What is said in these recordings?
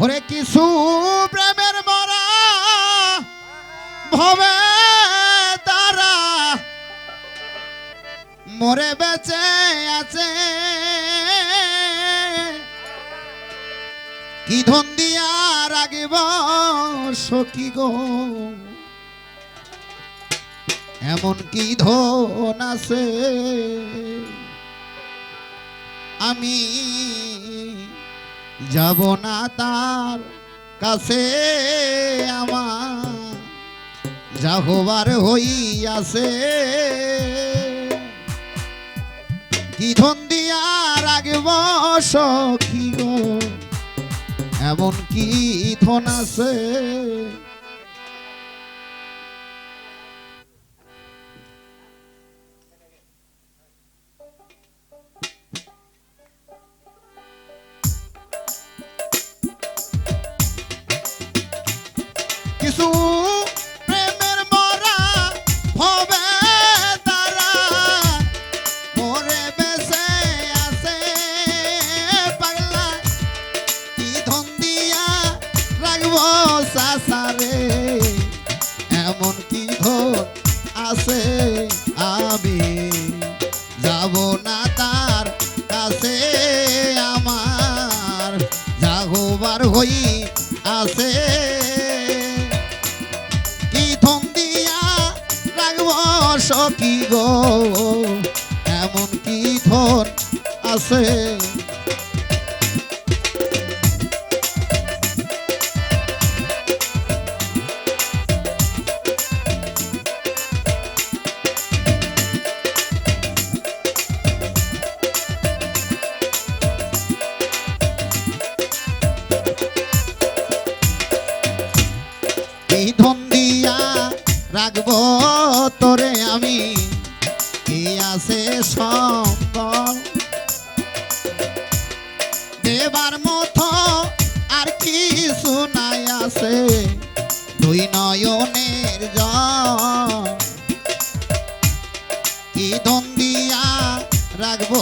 ওরে কিছু প্রেমের মরা ভবে তারা মরে বেঁচে আছে, কি ধন দিয়া রাগিব সখী গো, এমন কি ধন আছে আমি যাব না তার কাছে, আমার যা হবার হইয়াছে, কি ধন দিয়া রাগব সখী গো, এমন কি ধন আছে কিছু প্রেমের মরা ভবে তারা মরে বেঁচে আছে, পাগলা কি ধন দিয়া রাখব সাসারে, এমন কি ধন আছে আমি যাব না তার কাছে, আমার যা হবার হই আছে, সখী গো, এমন কি ধন আছে এই ধন দিয়া রাখবো তোরে আমি, কি আছে সম্বল দেবার মতো আর কিছু নাই আছে, দুই নয়নের জল কি ধন দিয়া রাখবো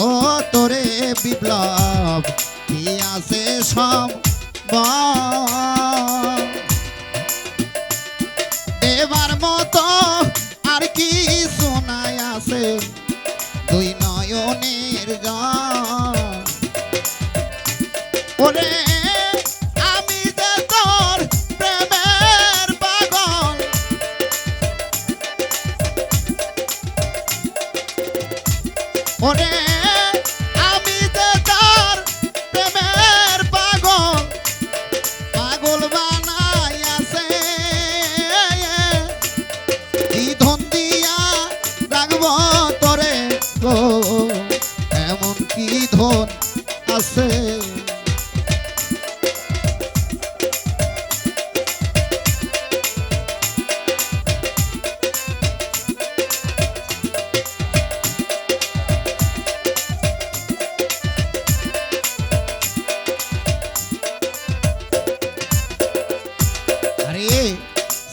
তোরে বিপ্লব, কি আছে সম্বল দেবার মতো আর কি শোনাই আছে, দুই নয়নের জল ওরে আমি যে তোর প্রেমের পাগল, ওরে আমি যে তোর প্রেমের পাগল, পাগল বানাই আছে, কি ধন দিয়া রাখব তোরে গো, এমন কি ধন আছে আরে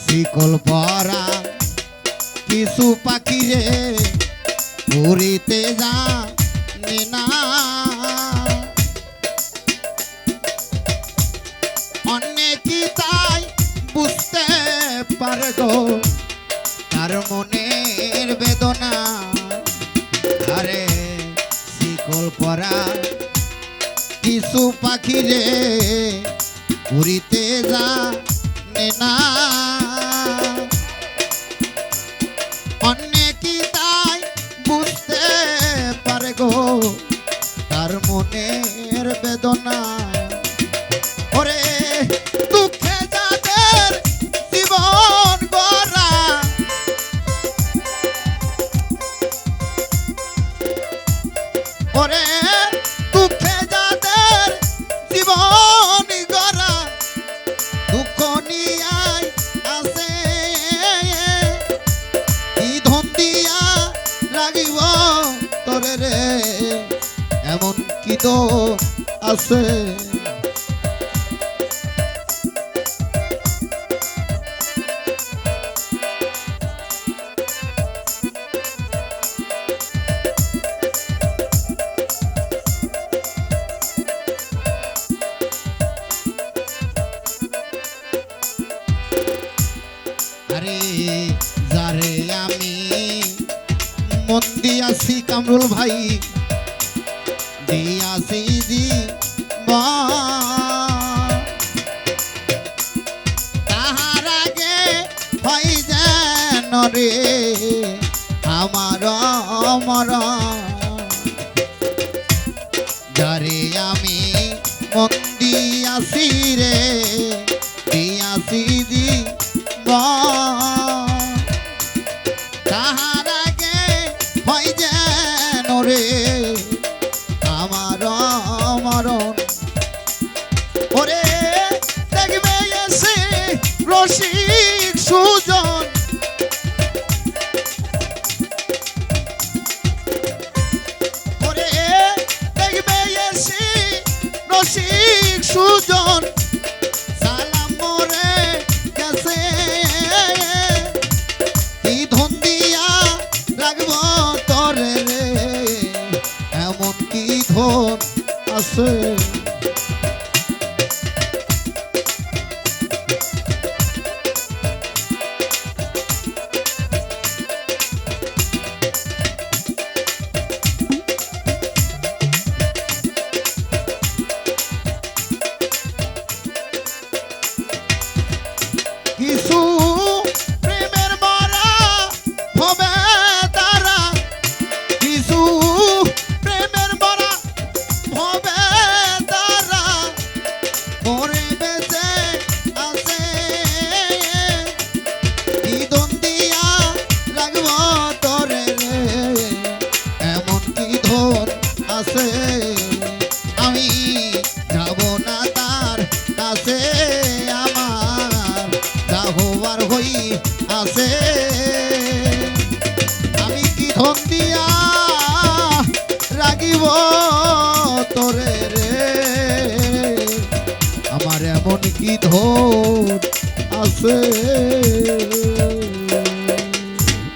শিকল পরা কিছু পাখি রে উড়িতে জানে না, অনেকই তাই বুঝতে পারে গো তার মনের বেদনা, আরে শিকল পরা কিছু পাখি রে উড়িতে জানে না, অনেকই তাই বুঝতে পারে গো তার মনের বেদনা, ওরে দুঃখে যাদের জীবন গড়া, ওরে দুঃখে যাদের জীবন গড়া, দুঃখ নিয়াই আছে, কি ধন দিয়া রাগিব তোরে রে, এমন কি তো আছে কামরুল ভাই দিয়াছি তাহার আগে হয় যেন রে আমার মরণ যারে আমি মন দিয়াছি রে দিয়াছি তাহার আগে হয় যেন রে আমার মরণ ওরে দেখবে এসে রসিক সুজন ওরে দেখবে এসে রসিক সুজন সালাম মোরে গেছে এই ধন দিয়া রাখব তরে রে এমন কি ধন আছে কিছু প্রেমের মরা হবে তারা কিছু প্রেমের মরা হবে তারা মরে বেঁচে আছে কি দন দিয়া রাখব তরে রে এমন কি ধন আছে আমি যাব না তার কাছে আমার যা হওয়ার হই আছে আমি কি ধন দিয়া রাখিব তোরে রে আমার এমন কি ধন আছে